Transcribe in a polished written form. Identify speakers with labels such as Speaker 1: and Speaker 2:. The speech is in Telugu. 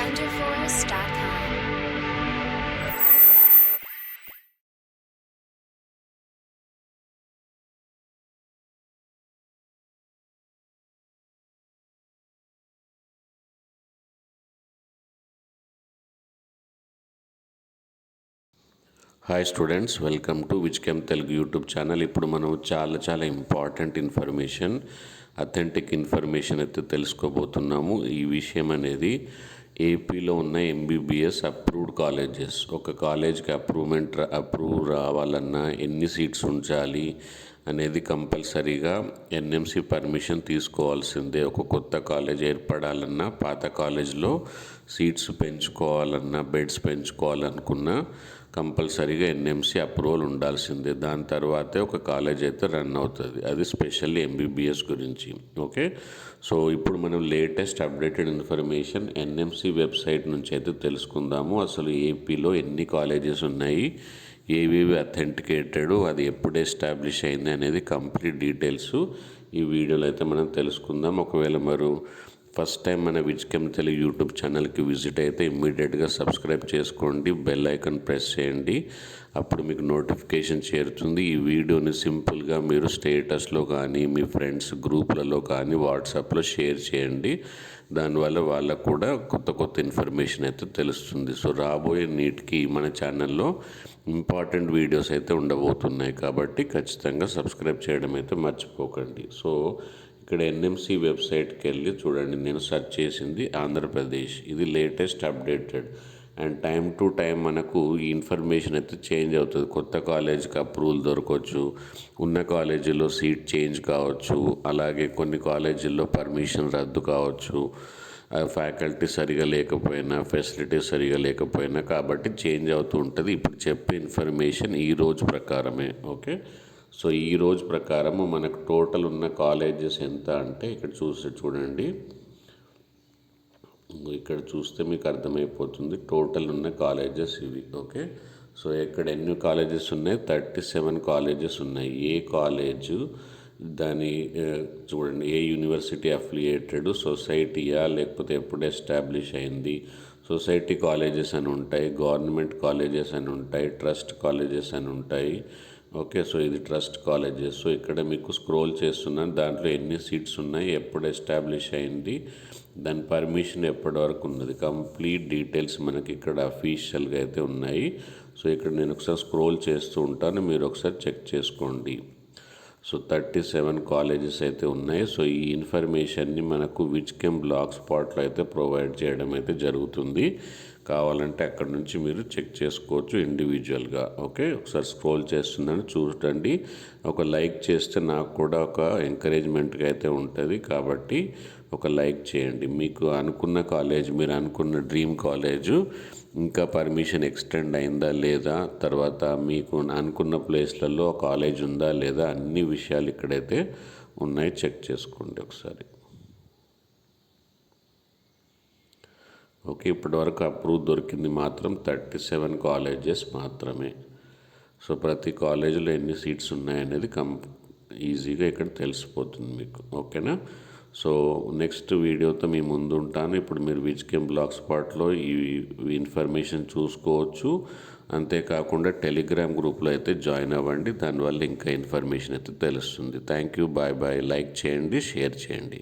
Speaker 1: wonderforce.com.
Speaker 2: Hi students, welcome to Vizkem Telugu YouTube channel. ఇప్పుడు మనం చాలా ఇంపార్టెంట్ ఇన్ఫర్మేషన్, అథెంటిక్ ఇన్ఫర్మేషన్ అయితే తెలుసుకోబోతున్నాము. ఈ విషయం అనేది ఏపీలో ఉన్న ఎంబీబీఎస్ అప్రూవ్డ్ కాలేజెస్, ఒక కాలేజ్కి అప్రూవ్ రావాలన్నా ఎన్ని సీట్స్ ఉంచాలి అనేది కంపల్సరీగా ఎన్ఎంసి పర్మిషన్ తీసుకోవాల్సిందే. ఒక కొత్త కాలేజ్ ఏర్పడాలన్నా, పాత కాలేజ్లో సీట్స్ పెంచుకోవాలన్నా, బెడ్స్ పెంచుకోవాలనుకున్నా కంపల్సరీగా ఎన్ఎంసి అప్రూవల్ ఉండాల్సిందే. దాని తర్వాతే ఒక కాలేజ్ అయితే రన్ అవుతుంది. అది స్పెషల్లీ ఎంబీబీఎస్ గురించి. ఓకే, సో ఇప్పుడు మనం latest updated information NMC website నుంచి అయితే తెలుసుకుందాము. అసలు ఏపీలో ఎన్ని కాలేజెస్ ఉన్నాయి, ఏవేవి అథెంటికేటెడ్, అది ఎప్పుడు ఎస్టాబ్లిష్ అయింది అనేది కంప్లీట్ డీటెయిల్స్ ఈ వీడియోలో అయితే మనం తెలుసుకుందాం. ఒకవేళ మీరు ఫస్ట్ టైం మన విజ్కెమ్ తెలుగు యూట్యూబ్ ఛానల్కి విజిట్ అయితే ఇమ్మీడియట్గా సబ్స్క్రైబ్ చేసుకోండి, బెల్ ఐకాన్ ప్రెస్ చేయండి, అప్పుడు మీకు నోటిఫికేషన్ చేరుతుంది. ఈ వీడియోని సింపుల్గా మీరు స్టేటస్లో కానీ, మీ ఫ్రెండ్స్ గ్రూప్లలో కానీ, వాట్సాప్లో షేర్ చేయండి. దానివల్ల వాళ్ళకు కూడా కొత్త ఇన్ఫర్మేషన్ అయితే తెలుస్తుంది. సో రాబోయే నీటికి మన ఛానల్లో ఇంపార్టెంట్ వీడియోస్ అయితే ఉండబోతున్నాయి, కాబట్టి ఖచ్చితంగా సబ్స్క్రైబ్ చేయడం అయితే మర్చిపోకండి. సో ఇక్కడ ఎన్ఎంసి వెబ్సైట్కి వెళ్ళి చూడండి, నేను సెర్చ్ చేసింది ఆంధ్రప్రదేశ్. ఇది latest updated and time to time మనకు ఈ ఇన్ఫర్మేషన్ అయితే చేంజ్ అవుతుంది. కొత్త కాలేజ్కి అప్రూవల్ దొరకవచ్చు, ఉన్న కాలేజీలో సీట్ చేంజ్ కావచ్చు, అలాగే కొన్ని కాలేజీల్లో పర్మిషన్ రద్దు కావచ్చు, ఫ్యాకల్టీ సరిగా లేకపోయినా, ఫెసిలిటీస్ సరిగా లేకపోయినా, కాబట్టి చేంజ్ అవుతూ ఉంటుంది. ఇప్పుడు చెప్పే ఇన్ఫర్మేషన్ ఈ రోజు ప్రకారమే. ఓకే, సో ఈ రోజు ప్రకారము మనకు టోటల్ ఉన్న కాలేజెస్ ఎంత అంటే ఇక్కడ చూడండి, ఇక్కడ చూస్తే మీకు అర్థమైపోతుంది టోటల్ ఉన్న కాలేజెస్ ఇవి. ఓకే, సో ఇక్కడ ఎన్ని కాలేజెస్ ఉన్నాయి? 37 కాలేజెస్ ఉన్నాయి. ఏ కాలేజు దాని చూడండి, ఏ యూనివర్సిటీ అఫిలియేటెడ్, సొసైటీయా లేకపోతే ఎప్పుడు ఎస్టాబ్లిష్ అయింది, సొసైటీ కాలేజెస్ అని ఉంటాయి, గవర్నమెంట్ కాలేజెస్ అని ఉంటాయి, ట్రస్ట్ కాలేజెస్ అని ఉంటాయి. ఓకే, సో ఇది ట్రస్ట్ కాలేజెస్. సో ఇక్కడ మీకు స్క్రోల్ చేస్తున్నాను, దాంట్లో ఎన్ని సీట్స్ ఉన్నాయి, ఎప్పుడు ఎస్టాబ్లిష్ అయింది, దాని పర్మిషన్ ఎప్పటి వరకు ఉన్నది, కంప్లీట్ డీటెయిల్స్ మనకి ఇక్కడ అఫీషియల్గా అయితే ఉన్నాయి. సో ఇక్కడ నేను ఒకసారి స్క్రోల్ చేస్తూ ఉంటాను, మీరు ఒకసారి చెక్ చేసుకోండి. సో 37 కాలేజెస్ అయితే ఉన్నాయి. సో ఈ ఇన్ఫర్మేషన్ని మనకు విజ్కెమ్ బ్లాగ్ స్పాట్లో అయితే ప్రొవైడ్ చేయడం అయితే జరుగుతుంది. కావాలంటే అక్కడ నుంచి మీరు చెక్ చేసుకోవచ్చు ఇండివిజువల్గా. ఓకే, ఒకసారి స్క్రోల్ చేస్తున్నాను, చూడండి. ఒక లైక్ చేస్తే నాకు కూడా ఒక ఎంకరేజ్మెంట్గా అయితే ఉంటుంది, కాబట్టి ఒక లైక్ చేయండి. మీకు అనుకున్న కాలేజ్, మీరు అనుకున్న డ్రీమ్ కాలేజు ఇంకా పర్మిషన్ ఎక్స్టెండ్ అయిందా లేదా, తర్వాత మీకు అనుకున్న ప్లేస్లలో కాలేజ్ ఉందా లేదా, అన్ని విషయాలు ఇక్కడైతే ఉన్నాయి, చెక్ చేసుకోండి ఒకసారి. ఓకే, ఇప్పటివరకు అప్రూవ్ దొరికింది మాత్రం 37 కాలేజెస్ మాత్రమే. సో ప్రతి కాలేజీలో ఎన్ని సీట్స్ ఉన్నాయనేది ఈజీగా ఇక్కడ తెలిసిపోతుంది మీకు. ఓకేనా, సో నెక్స్ట్ వీడియోతో మీ ముందు ఉంటాను. ఇప్పుడు మీరు విజ్కెమ్ బ్లాగ్ స్పాట్లో ఈ ఇన్ఫర్మేషన్ చూసుకోవచ్చు. అంతేకాకుండా టెలిగ్రామ్ గ్రూప్లో అయితే జాయిన్ అవ్వండి, దానివల్ల ఇంకా ఇన్ఫర్మేషన్ అయితే తెలుస్తుంది. Thank you, bye bye. Like చేయండి, షేర్ చేయండి.